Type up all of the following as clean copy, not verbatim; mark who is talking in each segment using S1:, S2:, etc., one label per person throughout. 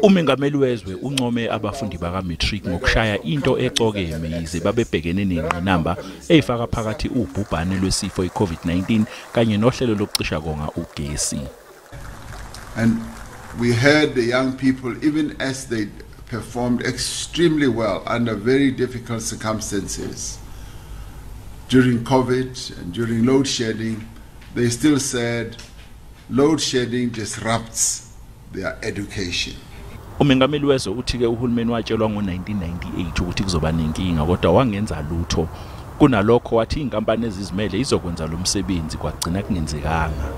S1: Umengameli wezwe uncome abafundi baka-matric ngokushaya into ecokeme yize babebhekene nengqinamba eyifaka phakathi ubhubhane lwesifo i-COVID-19 kanye nohlelo lokucisha konga ugesi.
S2: And we heard the young people, even as they performed extremely well under very difficult circumstances during COVID and during load shedding, they still said load shedding disrupts their education.
S1: Umengameli wezwe uthi ke uHulumeni watshelwa ngo-1998 ukuthi kuzoba nenkinga kodwa wangenza lutho. Kunalokho wathi inkampani ezizimele izokwenza lo msebenzi kwagcina kungenzekanga.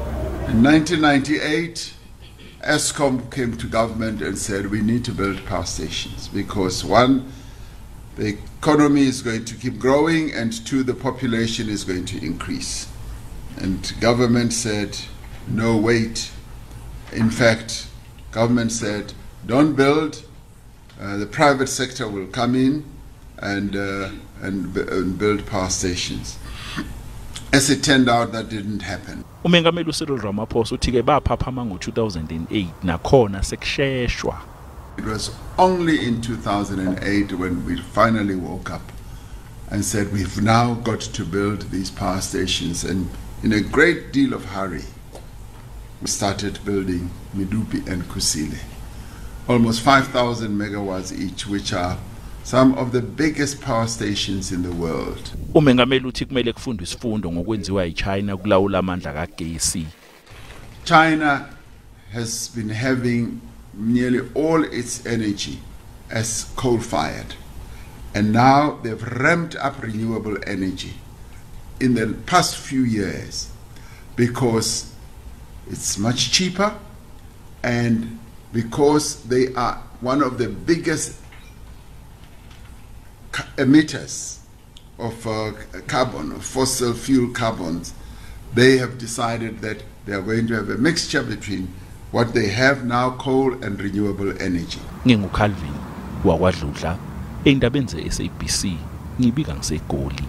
S2: In 1998, Eskom came to government and said we need to build power stations because one, the economy is going to keep growing, and two, the population is going to increase. And government said, no, wait. In fact, government said, don't build, the private sector will come in and build power stations. As it turned out, that didn't happen.
S1: Umengameli uCyril Ramaphosa uthi ke baphaphama ngo-2008 nakhona sekusheshwa.
S2: It was only in 2008 when we finally woke up and said we've now got to build these power stations, and in a great deal of hurry we started building Medupi and Kusile, almost 5,000 megawatts each, which are some of the biggest power stations in the world.
S1: Umengameli uthi kumele kufundwe isifundo ngokwenziwa yiChina kulawula amandla kagesi.
S2: China has been having nearly all its energy as coal-fired, and now they've ramped up renewable energy in the past few years because it's much cheaper and because they are one of the biggest emitters of carbon, of fossil fuel carbons. They have decided that they are going to have a mixture between what they have now, coal and renewable energy.
S1: Ngingu-Calvin, wakwadludla, endabeni ze-SABC, ngibika ngiseGoli.